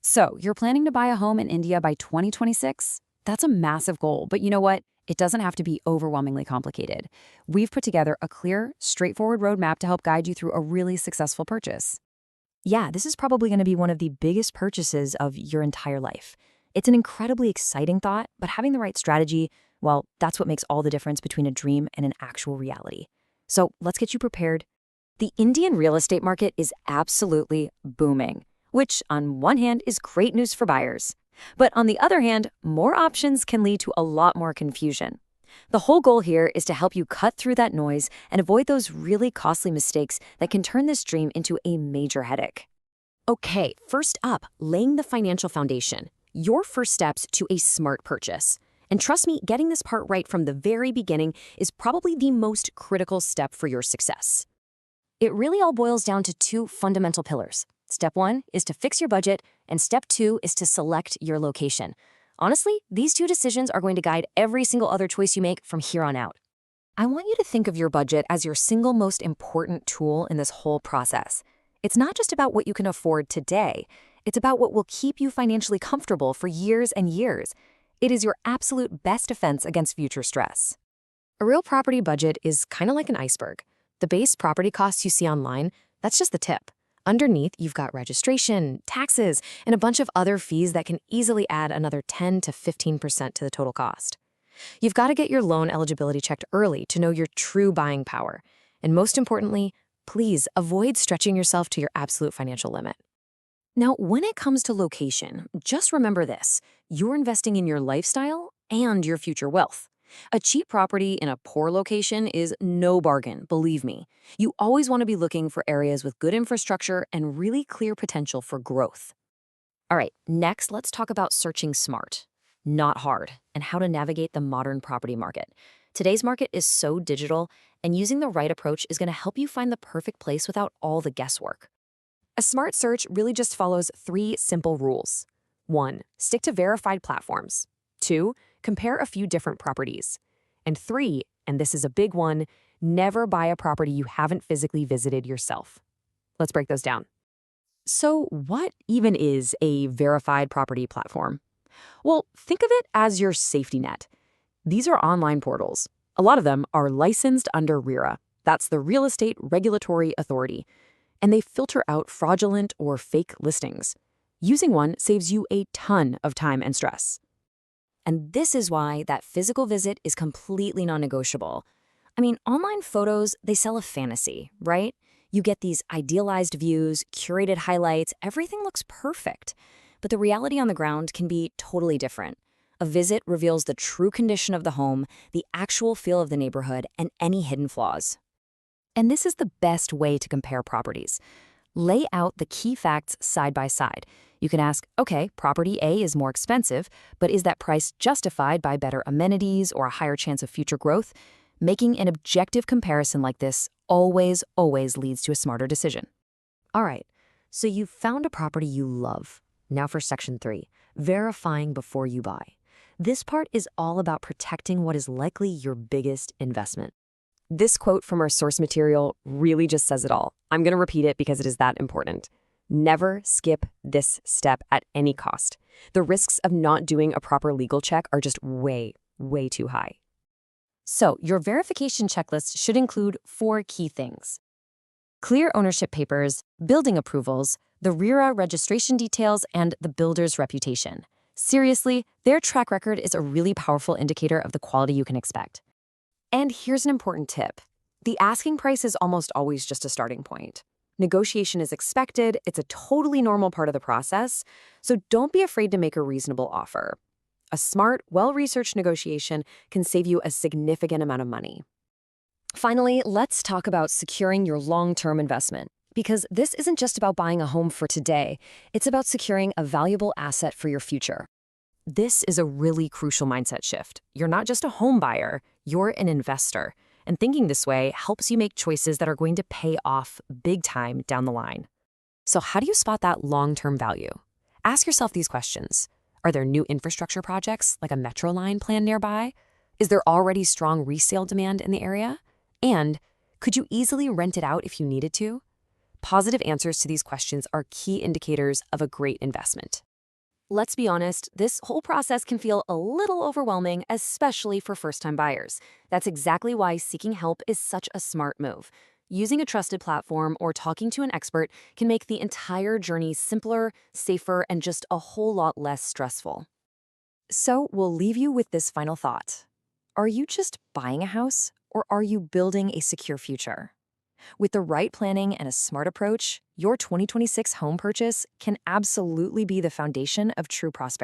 So, you're planning to buy a home in India by 2026? That's a massive goal, but you know what? It doesn't have to be overwhelmingly complicated. We've put together a clear, straightforward roadmap to help guide you through a really successful purchase. Yeah, this is probably going to be one of the biggest purchases of your entire life. It's an incredibly exciting thought, but having the right strategy, well, that's what makes all the difference between a dream and an actual reality. So let's get you prepared. The Indian real estate market is absolutely booming, which on one hand is great news for buyers. But on the other hand, more options can lead to a lot more confusion. The whole goal here is to help you cut through that noise and avoid those really costly mistakes that can turn this dream into a major headache. Okay, first up, laying the financial foundation. Your first steps to a smart purchase. And trust me, getting this part right from the very beginning is probably the most critical step for your success. It really all boils down to two fundamental pillars. Step one is to fix your budget, and step two is to select your location. Honestly, these two decisions are going to guide every single other choice you make from here on out. I want you to think of your budget as your single most important tool in this whole process. It's not just about what you can afford today. It's about what will keep you financially comfortable for years and years. It is your absolute best defense against future stress. A real property budget is kind of like an iceberg. The base property costs you see online, that's just the tip. Underneath, you've got registration, taxes, and a bunch of other fees that can easily add another 10 to 15% to the total cost. You've got to get your loan eligibility checked early to know your true buying power. And most importantly, please avoid stretching yourself to your absolute financial limit. Now, when it comes to location, just remember this. You're investing in your lifestyle and your future wealth. A cheap property in a poor location is no bargain, believe me. You always want to be looking for areas with good infrastructure and really clear potential for growth. All right, next, let's talk about searching smart, not hard, and how to navigate the modern property market. Today's market is so digital, and using the right approach is going to help you find the perfect place without all the guesswork. A smart search really just follows three simple rules. 1. Stick to verified platforms. 2. Compare a few different properties. And 3, and this is a big one, never buy a property you haven't physically visited yourself. Let's break those down. So what even is a verified property platform? Well, think of it as your safety net. These are online portals. A lot of them are licensed under RERA. That's the Real Estate Regulatory Authority. And they filter out fraudulent or fake listings. Using one saves you a ton of time and stress. And this is why that physical visit is completely non-negotiable. I mean, online photos, they sell a fantasy, right? You get these idealized views, curated highlights, everything looks perfect. But the reality on the ground can be totally different. A visit reveals the true condition of the home, the actual feel of the neighborhood, and any hidden flaws. And this is the best way to compare properties. Lay out the key facts side by side. You can ask, okay, property A is more expensive, but is that price justified by better amenities or a higher chance of future growth? Making an objective comparison like this always leads to a smarter decision. All right, so you've found a property you love. Now for section 3, verifying before you buy. This part is all about protecting what is likely your biggest investment. This quote from our source material really just says it all. I'm going to repeat it because it is that important. Never skip this step at any cost. The risks of not doing a proper legal check are just way too high. So, your verification checklist should include 4 key things: clear ownership papers, building approvals, the RERA registration details, and the builder's reputation. Seriously, their track record is a really powerful indicator of the quality you can expect. And here's an important tip. The asking price is almost always just a starting point. Negotiation is expected, it's a totally normal part of the process, so don't be afraid to make a reasonable offer. A smart, well-researched negotiation can save you a significant amount of money. Finally, let's talk about securing your long-term investment, because this isn't just about buying a home for today, it's about securing a valuable asset for your future. This is a really crucial mindset shift. You're not just a home buyer, you're an investor. And thinking this way helps you make choices that are going to pay off big time down the line. So how do you spot that long-term value? Ask yourself these questions. Are there new infrastructure projects like a metro line planned nearby? Is there already strong resale demand in the area? And could you easily rent it out if you needed to? Positive answers to these questions are key indicators of a great investment. Let's be honest, this whole process can feel a little overwhelming, especially for first-time buyers. That's exactly why seeking help is such a smart move. Using a trusted platform or talking to an expert can make the entire journey simpler, safer, and just a whole lot less stressful. So we'll leave you with this final thought. Are you just buying a house, or are you building a secure future? With the right planning and a smart approach, your 2026 home purchase can absolutely be the foundation of true prosperity.